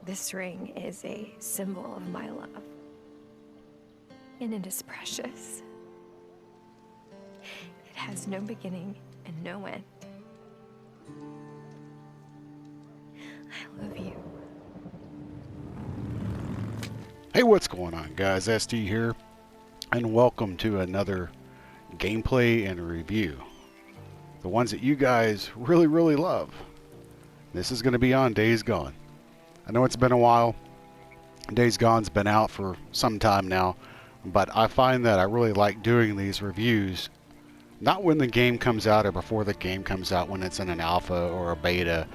This ring is a symbol of my love, and it is precious. It has no beginning and no end. I love you. Hey, what's going on, guys? ST here, and welcome to another gameplay and review. The ones that you guys really love. This is going to be on Days Gone. I know it's been a while. Days Gone's been out for some time now, but I find that I really like doing these reviews not when the game comes out or before the game comes out, when it's in an alpha or a beta,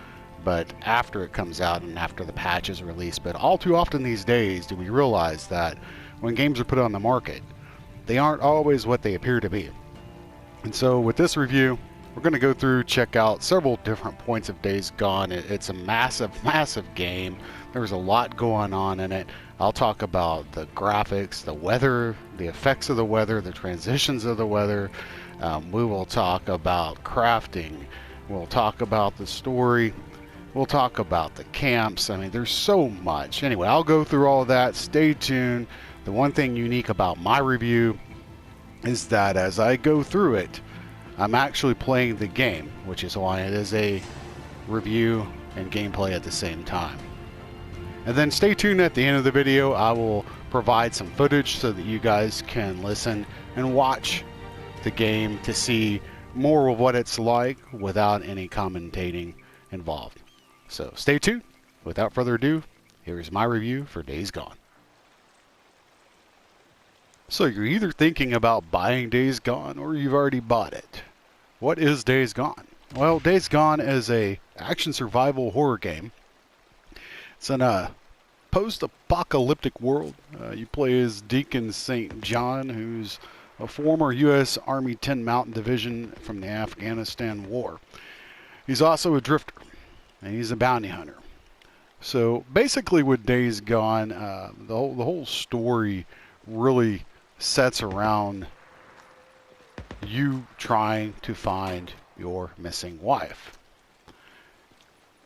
but after it comes out and after the patch is released. But all too often these days do we realize that when games are put on the market, they aren't always what they appear to be. And so with this review, we're going to go through, check out several different points of Days Gone. It's a massive game. There's a lot going on in it. I'll talk about the graphics, the weather, the effects of the weather, the transitions of the weather. We will talk about crafting. We'll talk about the story. We'll talk about the camps. I mean, there's so much. Anyway, I'll go through all of that. Stay tuned. The one thing unique about my review is that as I go through it, I'm actually playing the game, which is why it is a review and gameplay at the same time. And then stay tuned at the end of the video. I will provide some footage so that you guys can listen and watch the game to see more of what it's like without any commentating involved. So stay tuned. Without further ado, here is my review for Days Gone. So you're either thinking about buying Days Gone or you've already bought it. What is Days Gone? Well, Days Gone is a action survival horror game. It's in a post-apocalyptic world. You play as Deacon St. John, who's a former U.S. Army 10 Mountain Division from the Afghanistan War. He's also a drifter, and he's a bounty hunter. So basically with Days Gone, the whole story really sets around you trying to find your missing wife.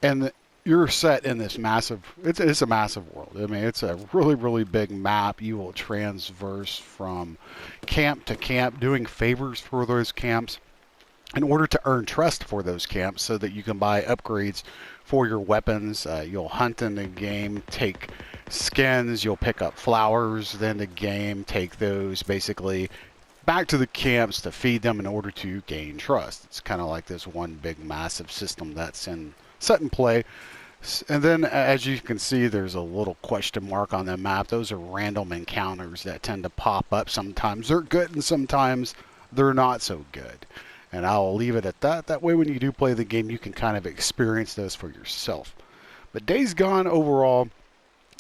And you're set in this massive, it's a massive world. I mean, it's a really big map. You will transverse from camp to camp, doing favors for those camps in order to earn trust for those camps so that you can buy upgrades for your weapons. You'll hunt in the game, take skins, you'll pick up flowers in the game, take those basically back to the camps to feed them in order to gain trust. It's kind of like this one big massive system that's set in play. And then as you can see, there's a little question mark on the map. Those are random encounters that tend to pop up. Sometimes they're good and sometimes they're not so good. And I'll leave it at that. That way when you do play the game, you can kind of experience those for yourself. But Days Gone overall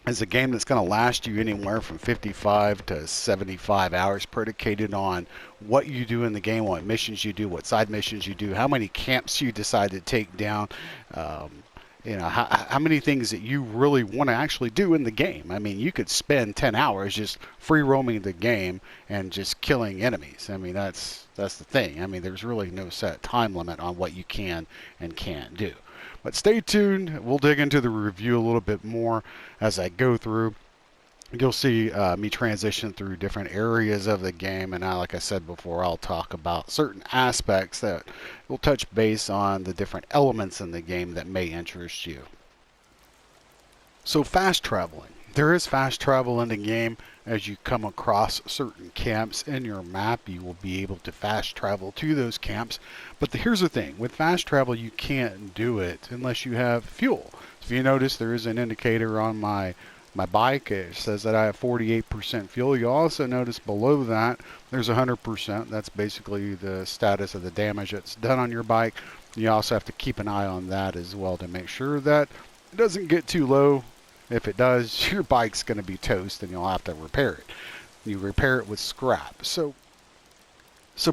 is a game that's going to last you anywhere from 55 to 75 hours, predicated on what you do in the game, what missions you do, what side missions you do, how many camps you decide to take down, you know, how many things that you really want to actually do in the game. I mean, you could spend 10 hours just free roaming the game and just killing enemies. I mean, that's the thing. I mean, there's really no set time limit on what you can and can't do. But stay tuned. We'll dig into the review a little bit more as I go through. You'll see me transition through different areas of the game, and like I said before, I'll talk about certain aspects that will touch base on the different elements in the game that may interest you. So fast traveling. There is fast travel in the game. As you come across certain camps in your map, you will be able to fast travel to those camps. But here's the thing. With fast travel, you can't do it unless you have fuel. So if you notice, there is an indicator on my bike. It says that I have 48% fuel. You also notice below that there's 100%. That's basically the status of the damage that's done on your bike. You also have to keep an eye on that as well to make sure that it doesn't get too low. If it does, your bike's going to be toast and you'll have to repair it. You repair it with scrap. So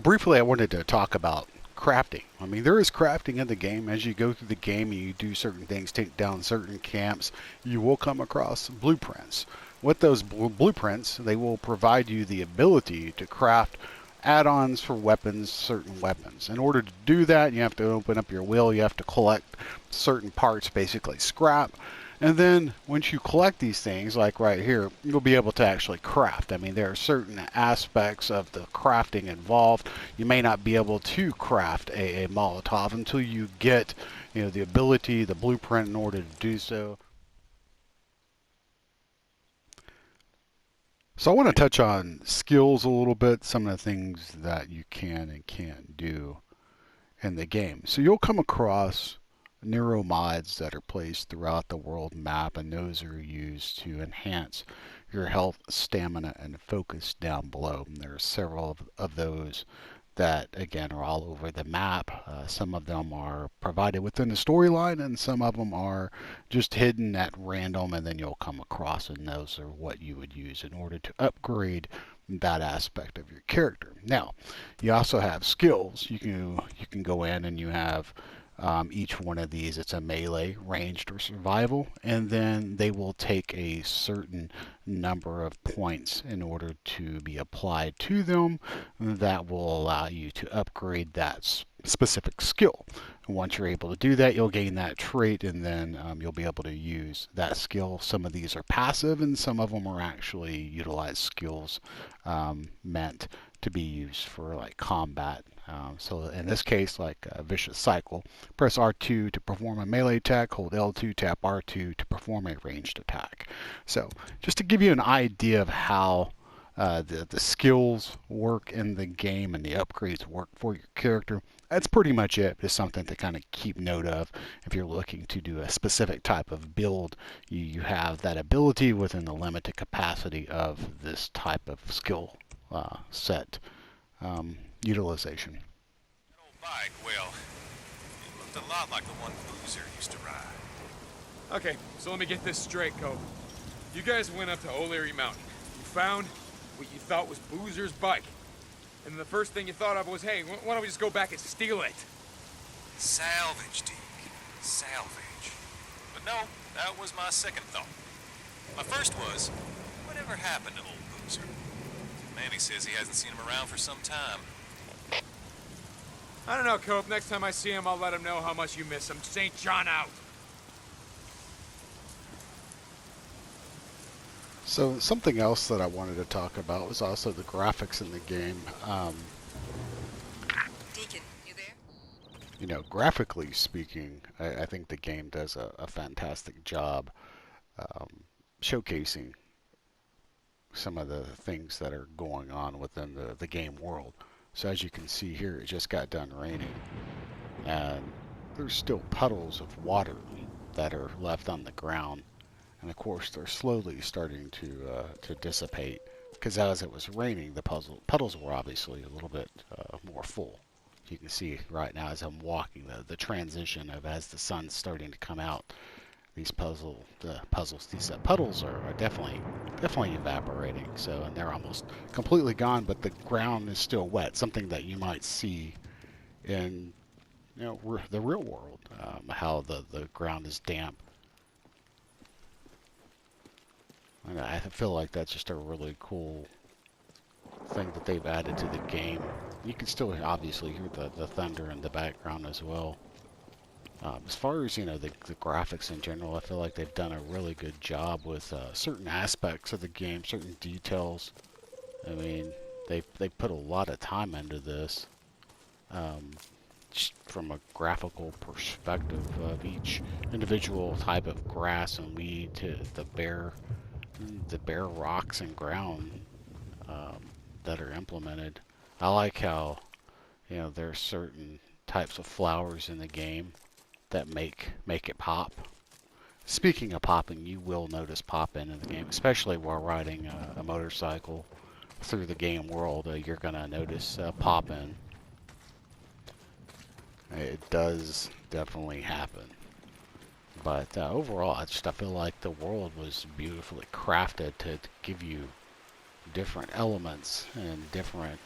briefly I wanted to talk about crafting. I mean, there is crafting in the game. As you go through the game and you do certain things, take down certain camps, you will come across blueprints. With those blueprints, they will provide you the ability to craft add-ons for weapons, certain weapons. In order to do that, you have to open up your wheel. You have to collect certain parts, basically scrap. And then once you collect these things, like right here, you'll be able to actually craft. I mean, there are certain aspects of the crafting involved. You may not be able to craft a Molotov until you get, the ability, the blueprint in order to do so. So I want to touch on skills a little bit, some of the things that you can and can't do in the game. So you'll come across neuromods that are placed throughout the world map, and those are used to enhance your health, stamina, and focus down below. And there are several of those that, again, are all over the map. Some of them are provided within the storyline, and some of them are just hidden at random, and then you'll come across, and those are what you would use in order to upgrade that aspect of your character. Now, you also have skills. You can go in and you have each one of these. It's a melee, ranged, or survival, and then they will take a certain number of points in order to be applied to them. That will allow you to upgrade that specific skill. And once you're able to do that, you'll gain that trait, and then you'll be able to use that skill. Some of these are passive, and some of them are actually utilized skills meant to be used for like combat. So in this case, like a vicious cycle, press R2 to perform a melee attack, hold L2, tap R2 to perform a ranged attack. So just to give you an idea of how the skills work in the game and the upgrades work for your character, that's pretty much it. Just something to kind of keep note of. If you're looking to do a specific type of build, you have that ability within the limited capacity of this type of skill set utilization. That old bike, well, it looked a lot like the one Boozer used to ride. Okay, so let me get this straight, Cope. You guys went up to O'Leary Mountain. You found what you thought was Boozer's bike. And then the first thing you thought of was, hey, why don't we just go back and steal it? Salvage, Deke. Salvage. But no, that was my second thought. My first was, whatever happened to old Boozer? Manny says he hasn't seen him around for some time. I don't know, Cope. Next time I see him, I'll let him know how much you miss him. St. John out. So something else that I wanted to talk about was also the graphics in the game. Deacon, you there? Graphically speaking, I think the game does a fantastic job showcasing some of the things that are going on within the game world. So as you can see here, it just got done raining, and there's still puddles of water that are left on the ground. And of course, they're slowly starting to dissipate, because as it was raining, the puddles were obviously a little bit more full. You can see right now as I'm walking the transition of as the sun's starting to come out. These puddles are definitely evaporating. So, and they're almost completely gone, but the ground is still wet. Something that you might see in the real world, how the ground is damp. And I feel like that's just a really cool thing that they've added to the game. You can still obviously hear the thunder in the background as well. As far as the graphics in general, I feel like they've done a really good job with certain aspects of the game, certain details. I mean, they put a lot of time into this, just from a graphical perspective of each individual type of grass and weed to the bare rocks and ground that are implemented. I like how there are certain types of flowers in the game that make it pop. Speaking of popping, you will notice popping in the game, especially while riding a motorcycle through the game world. You're gonna notice popping. It does definitely happen. But overall, I feel like the world was beautifully crafted to give you different elements and different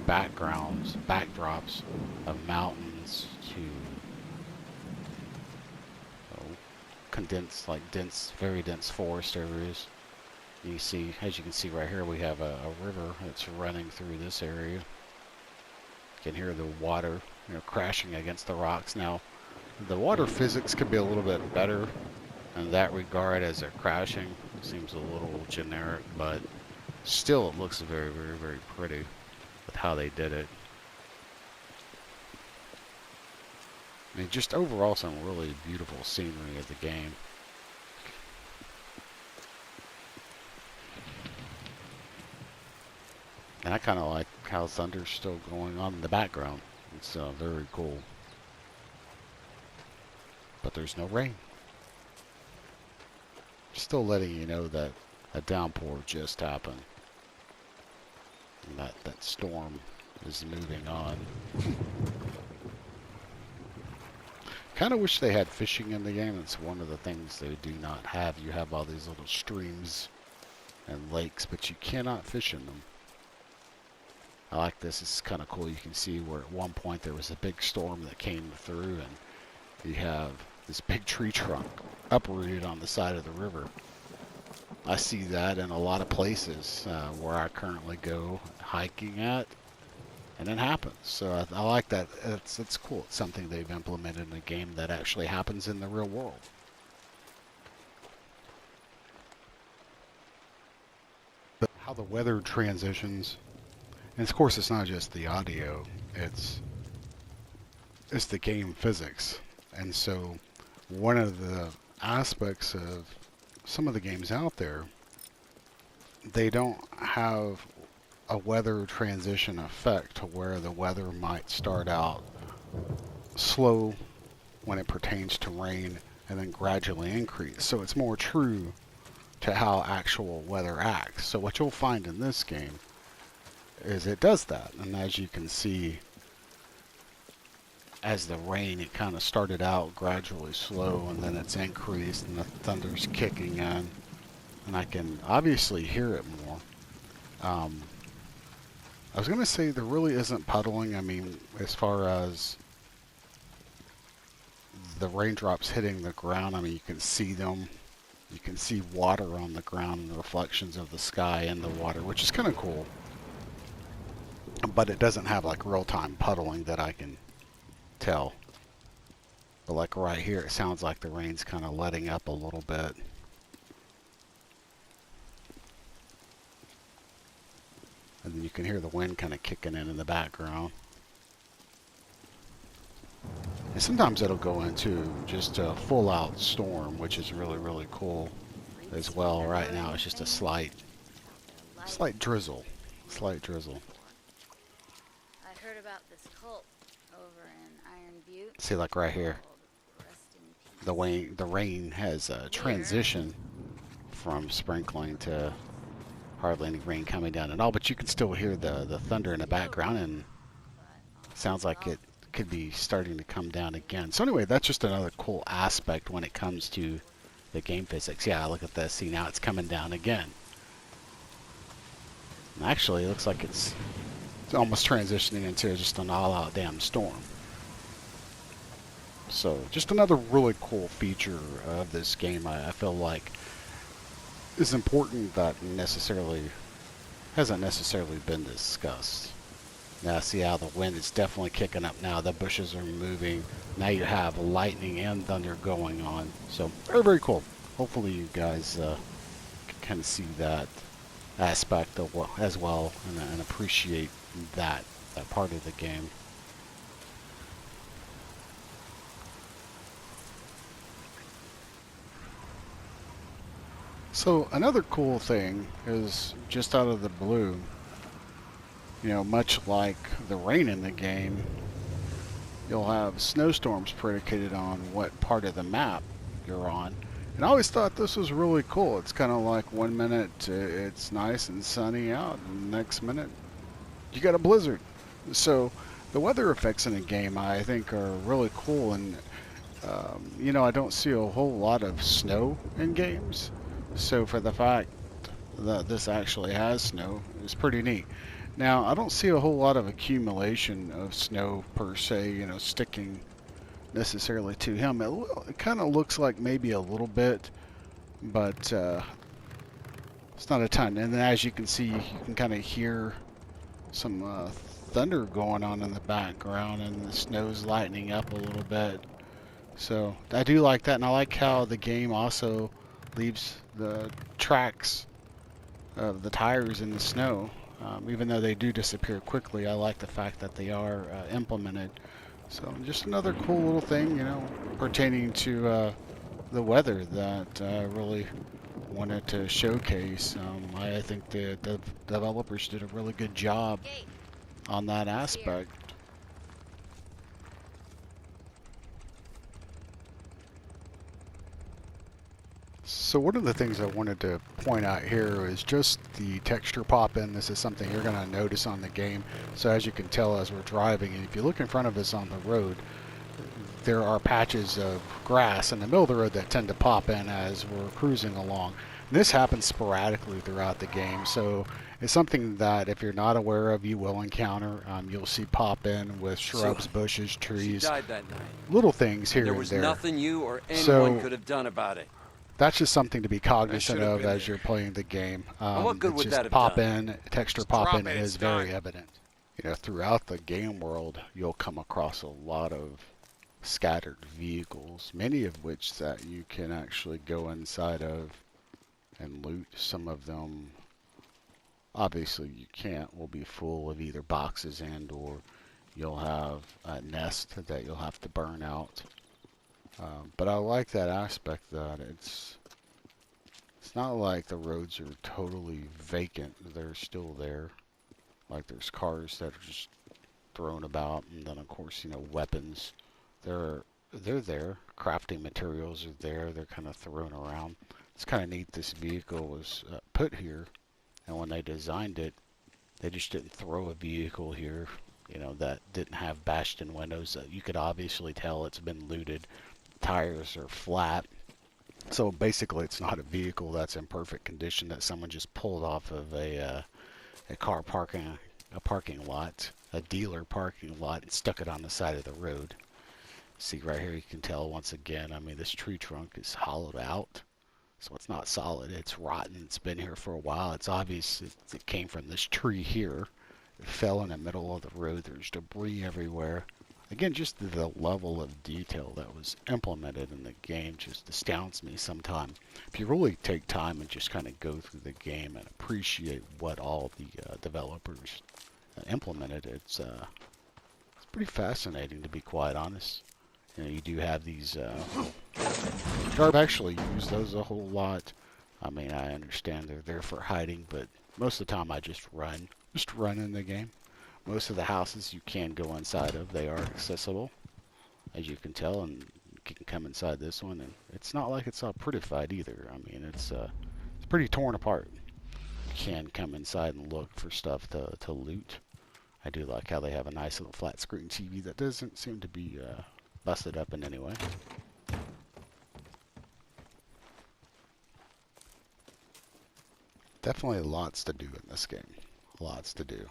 backgrounds, backdrops of mountains to very dense forest areas. As you can see right here, we have a river that's running through this area. You can hear the water, crashing against the rocks. Now, The water physics could be a little bit better in that regard as they're crashing. It seems a little generic, but still it looks very, very, very pretty with how they did it. I mean, just overall some really beautiful scenery of the game. And I kind of like how thunder's still going on in the background. It's very cool. But there's no rain. Still letting you know that a downpour just happened. And that storm is moving on. Kind of wish they had fishing in the game. It's one of the things they do not have. You have all these little streams and lakes, but you cannot fish in them. I like this. It's kind of cool. You can see where at one point there was a big storm that came through, and you have this big tree trunk uprooted on the side of the river. I see that in a lot of places where I currently go hiking at, and it happens. So I like that. It's cool. It's something they've implemented in a game that actually happens in the real world. But how the weather transitions, and of course it's not just the audio, it's the game physics. And so one of the aspects of some of the games out there, they don't have a weather transition effect to where the weather might start out slow when it pertains to rain and then gradually increase. So it's more true to how actual weather acts. So what you'll find in this game is it does that. And as you can see, as the rain, it kind of started out gradually slow and then it's increased and the thunder's kicking in. And I can obviously hear it more. I was going to say there really isn't puddling. I mean, as far as the raindrops hitting the ground, I mean, you can see them. You can see water on the ground and the reflections of the sky in the water, which is kind of cool. But it doesn't have like real-time puddling that I can tell. But like right here, it sounds like the rain's kind of letting up a little bit. And then you can hear the wind kind of kicking in the background. And sometimes it'll go into just a full-out storm, which is really, really cool as well. Right now it's just a slight drizzle. Slight drizzle. I heard about this cult over in Iron Butte. See, like right here, the rain has transitioned from sprinkling to hardly any rain coming down at all, but you can still hear the thunder in the background, and it sounds like it could be starting to come down again. So anyway, that's just another cool aspect when it comes to the game physics. Yeah, look at this. See, now it's coming down again. And actually, it looks like it's almost transitioning into just an all-out damn storm. So just another really cool feature of this game, I feel like is important that hasn't necessarily been discussed. Now see how the wind is definitely kicking up now. The bushes are moving. Now you have lightning and thunder going on. So very, very cool. Hopefully you guys can see that aspect as well and appreciate that part of the game. So another cool thing is, just out of the blue, you know, much like the rain in the game, you'll have snowstorms predicated on what part of the map you're on. And I always thought this was really cool. It's kind of like 1 minute it's nice and sunny out, and the next minute you got a blizzard. So the weather effects in a game, I think, are really cool. And you know, I don't see a whole lot of snow in games. So for the fact that this actually has snow, it's pretty neat. Now, I don't see a whole lot of accumulation of snow per se, you know, sticking necessarily to him. It kind of looks like maybe a little bit, but it's not a ton. And then as you can see, you can kind of hear some thunder going on in the background, and the snow's lightening up a little bit. So I do like that, and I like how the game also leaves the tracks of the tires in the snow. Even though they do disappear quickly, I like the fact that they are implemented. So just another cool little thing, you know, pertaining to the weather that I really wanted to showcase. I think the developers did a really good job Gate. on that aspect. So one of the things I wanted to point out here is just the texture pop-in. This is something you're going to notice on the game. So as you can tell as we're driving, and if you look in front of us on the road, there are patches of grass in the middle of the road that tend to pop in as we're cruising along. And this happens sporadically throughout the game, so it's something that if you're not aware of, you will encounter. You'll see pop in with shrubs, bushes, She trees, died that night. little things here There and was there. nothing you or anyone So- could have done about it. That's just something to be cognizant have of been as there. you're playing the game. what good It's would just that have pop done? in, texture Just pop drop in it, is it's very done. evident. You know, throughout the game world, you'll come across a lot of scattered vehicles, many of which that you can actually go inside of and loot. Some of them, obviously you can't, will be full of either boxes and or you'll have a nest that you'll have to burn out. But I like that aspect that it's not like the roads are totally vacant. They're still there. Like there's cars that are just thrown about, and then of course, you know, weapons. They're there. Crafting materials are there. They're kind of thrown around. It's kind of neat. This vehicle was put here, and when they designed it, they just didn't throw a vehicle here, you know, that didn't have bashed-in windows. You could obviously tell it's been looted. Tires are flat. So basically, it's not a vehicle that's in perfect condition that someone just pulled off of a car parking, a parking lot, a dealer parking lot, and stuck it on the side of the road. See right here, you can tell once again. I mean, this tree trunk is hollowed out, so it's not solid. It's rotten. It's been here for a while. It's obvious it came from this tree here. It fell in the middle of the road. There's debris everywhere. Again, just the level of detail that was implemented in the game just astounds me sometimes. If you really take time and just kind of go through the game and appreciate what all the developers implemented, it's pretty fascinating, to be quite honest. You know, you do have these. I've actually used those a whole lot. I mean, I understand they're there for hiding, but most of the time I just run in the game. Most of the houses you can go inside of, they are accessible, as you can tell, and you can come inside this one, and it's not like it's all prettified either. I mean, it's pretty torn apart. You can come inside and look for stuff to loot. I do like how they have a nice little flat screen TV that doesn't seem to be busted up in any way. Definitely lots to do in this game. Lots to do.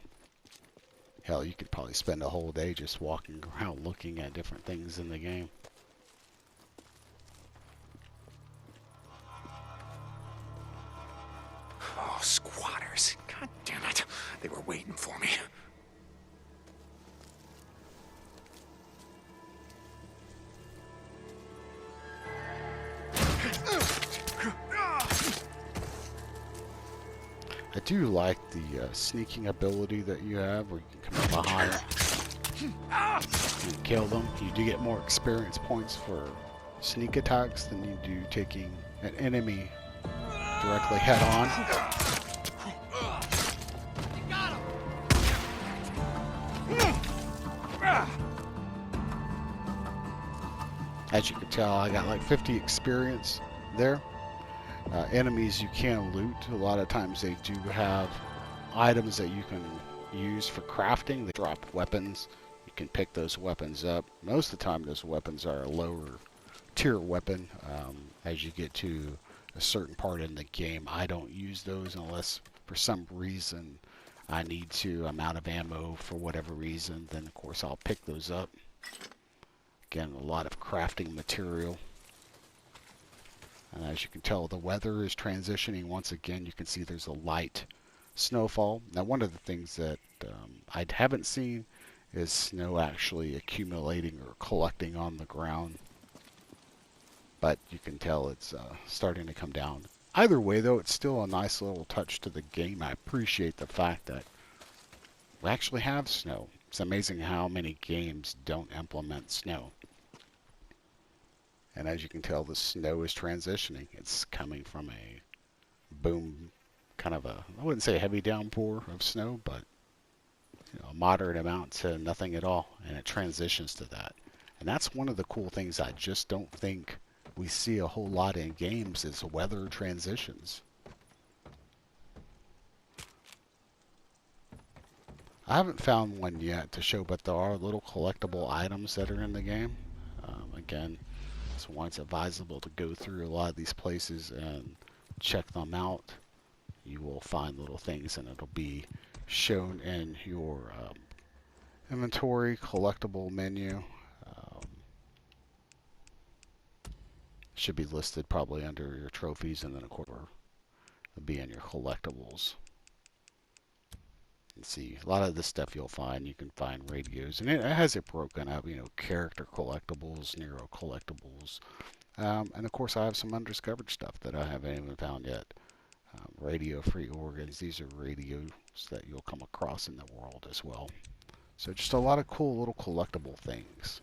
Hell, you could probably spend a whole day just walking around looking at different things in the game. Oh, squatters. God damn it. They were waiting for me. I do like the sneaking ability that you have, where you can come up behind and kill them. You do get more experience points for sneak attacks than you do taking an enemy directly head on. As you can tell, I got like 50 experience there. Enemies you can loot. A lot of times they do have items that you can use for crafting. They drop weapons. You can pick those weapons up. Most of the time those weapons are a lower tier weapon. As you get to a certain part in the game, I don't use those unless for some reason I need to. I'm out of ammo for whatever reason. Then of course I'll pick those up. Again, a lot of crafting material. And as you can tell, the weather is transitioning once again. You can see there's a light snowfall. Now, one of the things that I haven't seen is snow actually accumulating or collecting on the ground. but you can tell it's starting to come down. Either way, though, it's still a nice little touch to the game. I appreciate the fact that we actually have snow. It's amazing how many games don't implement snow. And as you can tell, the snow is transitioning. It's coming from a boom, kind of a, I wouldn't say a heavy downpour of snow, but a moderate amount to nothing at all. And it transitions to that. And that's one of the cool things I just don't think we see a whole lot in games is weather transitions. I haven't found one yet to show, but there are little collectible items that are in the game. Again, it's once advisable to go through a lot of these places and check them out. You will find little things, and it'll be shown in your inventory collectible menu. Should be listed probably under your trophies, and then of course it'll be in your collectibles. And see, a lot of this stuff you'll find, you can find radios, and it has it broken up, character collectibles, Nero collectibles, and of course I have some undiscovered stuff that I haven't even found yet. Radio-free organs, these are radios that you'll come across in the world as well. So just a lot of cool little collectible things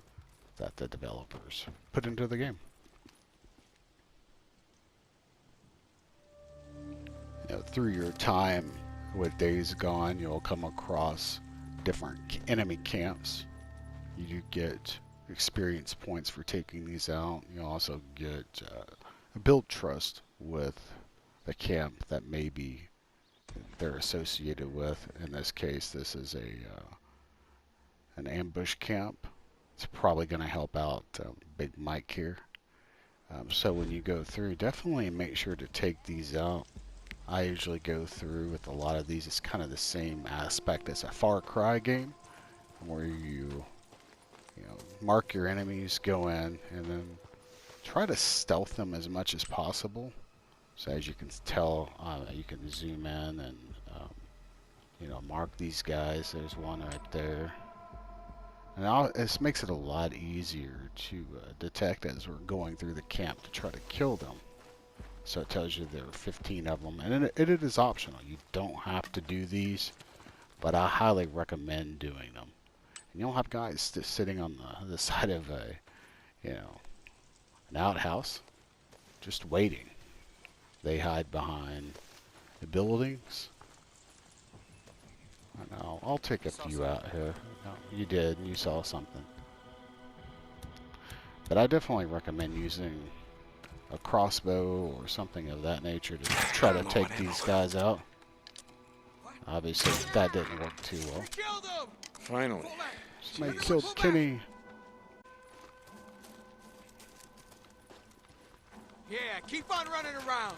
that the developers put into the game. Through your time with Days Gone, you'll come across different enemy camps. You get experience points for taking these out. You also get build trust with the camp that maybe they're associated with. In this case, this is an ambush camp. It's probably going to help out Big Mike here. So when you go through, definitely make sure to take these out. I usually go through with a lot of these. It's kind of the same aspect as a Far Cry game, where you mark your enemies, go in, and then try to stealth them as much as possible. So as you can tell, you can zoom in and mark these guys. There's one right there, and this makes it a lot easier to detect as we're going through the camp to try to kill them. So it tells you there are 15 of them, and it is optional. You don't have to do these, but I highly recommend doing them. And you'll have guys just sitting on the side of an outhouse, just waiting. They hide behind the buildings. I know. I'll take a few out here. No, you did, and you saw something. But I definitely recommend using a crossbow or something of that nature to try to take these guys out. Obviously, that didn't work too well. Finally. Somebody killed Kenny. Yeah, keep on running around.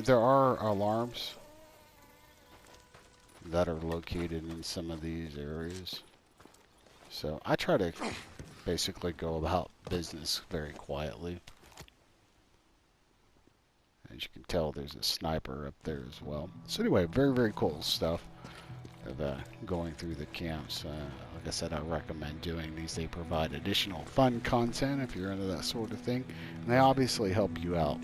There are alarms that are located in some of these areas. So I try to basically go about business very quietly. As you can tell, there's a sniper up there as well. So anyway, very, very cool stuff of going through the camps. Like I said, I recommend doing these. They provide additional fun content if you're into that sort of thing. And they obviously help you out.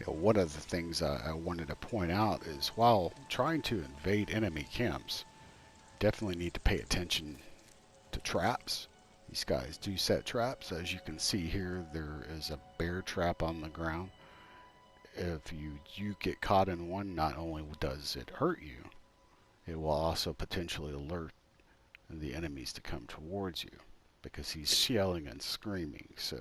One of the things I wanted to point out is while trying to invade enemy camps, definitely need to pay attention to traps. These guys do set traps. As you can see here, there is a bear trap on the ground. If you get caught in one, not only does it hurt you, it will also potentially alert the enemies to come towards you because he's yelling and screaming. So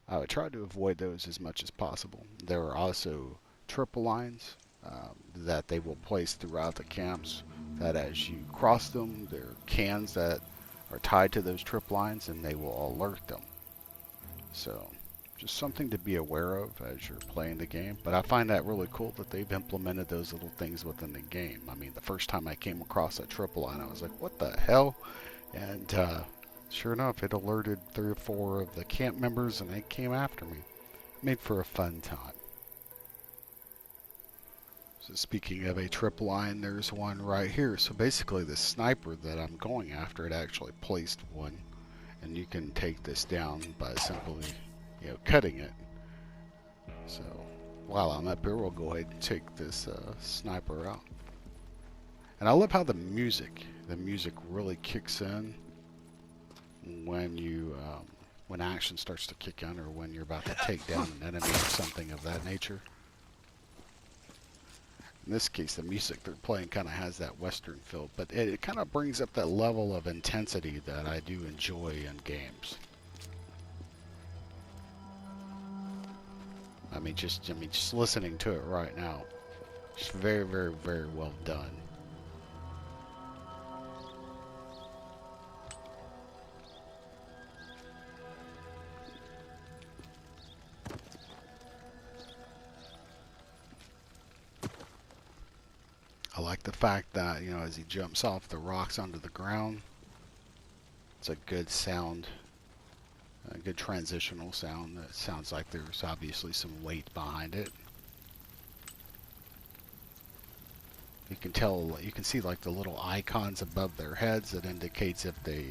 I would try to avoid those as much as possible. There are also triple lines that they will place throughout the camps, that as you cross them, there are cans that are tied to those trip lines and they will alert them. So just something to be aware of as you're playing the game. But I find that really cool that they've implemented those little things within the game. I mean, the first time I came across a triple line, I was like, what the hell? And sure enough, it alerted 3 or 4 of the camp members and they came after me. Made for a fun time. So speaking of a trip line, there's one right here. So basically the sniper that I'm going after, it actually placed one. And you can take this down by simply, cutting it. So while I'm up here, we'll go ahead and take this sniper out. And I love how the music really kicks in when when action starts to kick in, or when you're about to take down an enemy or something of that nature. In this case, the music they're playing kind of has that Western feel, but it kind of brings up that level of intensity that I do enjoy in games. I mean, just listening to it right now, just very, very, very well done. I like the fact that, as he jumps off the rocks onto the ground, it's a good sound, a good transitional sound that sounds like there's obviously some weight behind it. You can tell, you can see like the little icons above their heads that indicates if they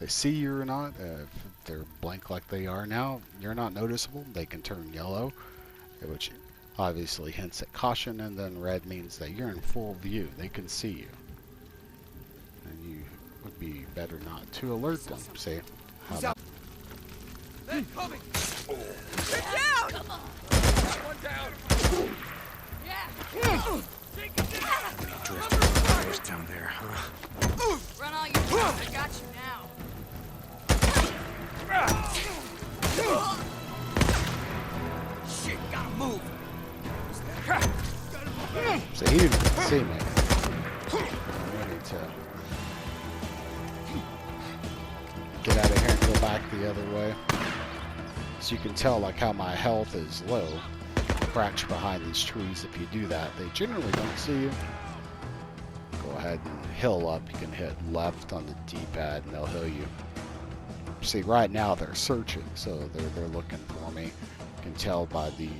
see you or not. If they're blank like they are now, you're not noticeable. They can turn yellow, which obviously hints at caution, and then red means that you're in full view. They can see you. And you would be better not to alert them. See? How about They're coming! Get down! Come on! One down! Yeah! Drifters down there, huh? Run all you can. I got you now. Shit, gotta move! so he didn't see me. I'm ready to get out of here and go back the other way. So you can tell like how my health is low. Crouch behind these trees. If you do that, they generally don't see you. Go ahead and hill up. You can hit left on the D-pad and they'll heal you. See, right now they're searching, so they're looking for me. You can tell by the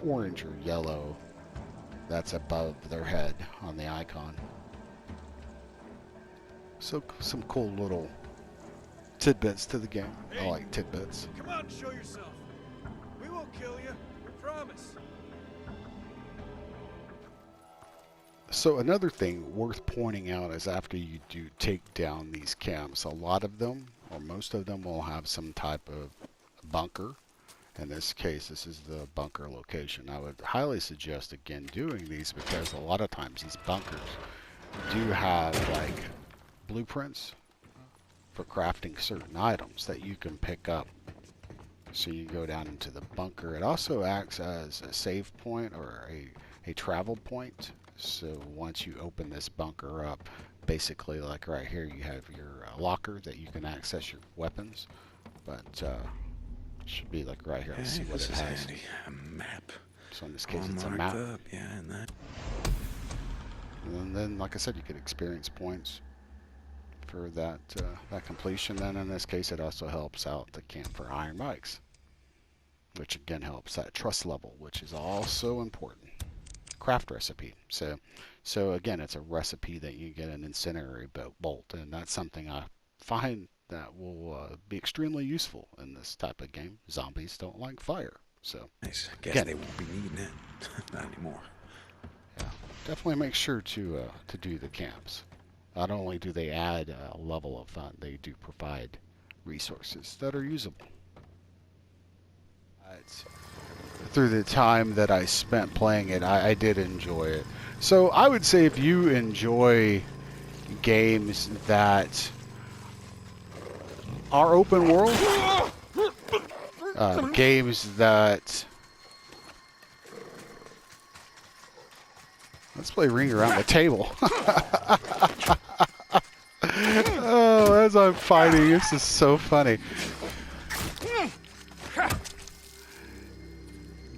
orange or yellow that's above their head on the icon. So some cool little tidbits to the game. I like tidbits. Come out and show yourself. We won't kill you. We promise. So another thing worth pointing out is after you do take down these camps, a lot of them, or most of them, will have some type of bunker. In this case, this is the bunker location. I would highly suggest, again, doing these because a lot of times these bunkers do have like blueprints for crafting certain items that you can pick up. So you go down into the bunker. It also acts as a save point or a travel point. So once you open this bunker up, basically like right here, you have your locker that you can access your weapons. But should be like right here. Let's see what it has. Handy. A map. So in this case, All it's a marked map. up. Yeah, and that. And then, like I said, you get experience points for that that completion. Then in this case, it also helps out the camp for iron bikes, which again helps that trust level, which is also important. Craft recipe. So again, it's a recipe that you get an incendiary bolt, and that's something I find that will be extremely useful in this type of game. Zombies don't like fire, so Nice. Guess again, they won't be needing it. Not anymore. yeah, definitely make sure to do the camps. Not only do they add a level of fun, they do provide resources that are usable. Through the time that I spent playing it, I did enjoy it. So I would say if you enjoy games that are open world, games that... Let's play Ring Around the Table. Oh, as I'm fighting, this is so funny.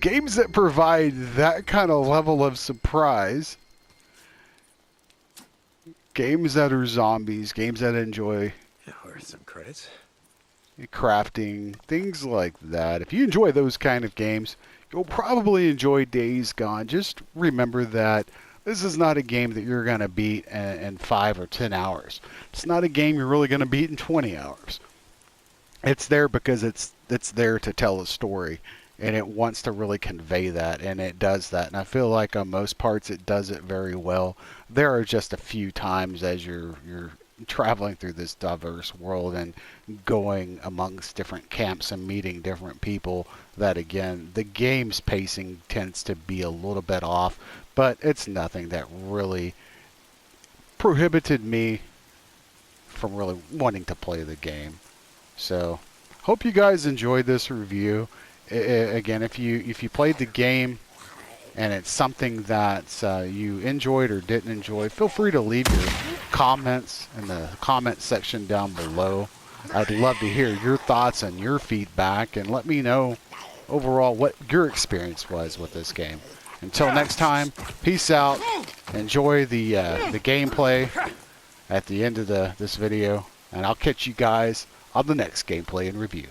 Games that provide that kind of level of surprise. Games that are zombies. Games that enjoy Yeah, worth some credits. crafting. Things like that. If you enjoy those kind of games, you'll probably enjoy Days Gone. Just remember that this is not a game that you're going to beat in 5 or 10 hours. It's not a game you're really going to beat in 20 hours. It's there because it's there to tell a story, and it wants to really convey that, and it does that. And I feel like on most parts it does it very well. There are just a few times as you're traveling through this diverse world and going amongst different camps and meeting different people that, again, the game's pacing tends to be a little bit off, but it's nothing that really prohibited me from really wanting to play the game. So hope you guys enjoyed this review. Again, if you played the game and it's something that you enjoyed or didn't enjoy, feel free to leave your comments in the comment section down below. I'd love to hear your thoughts and your feedback, and let me know overall what your experience was with this game. Until next time, peace out. Enjoy the gameplay at the end of this video, and I'll catch you guys on the next gameplay and review.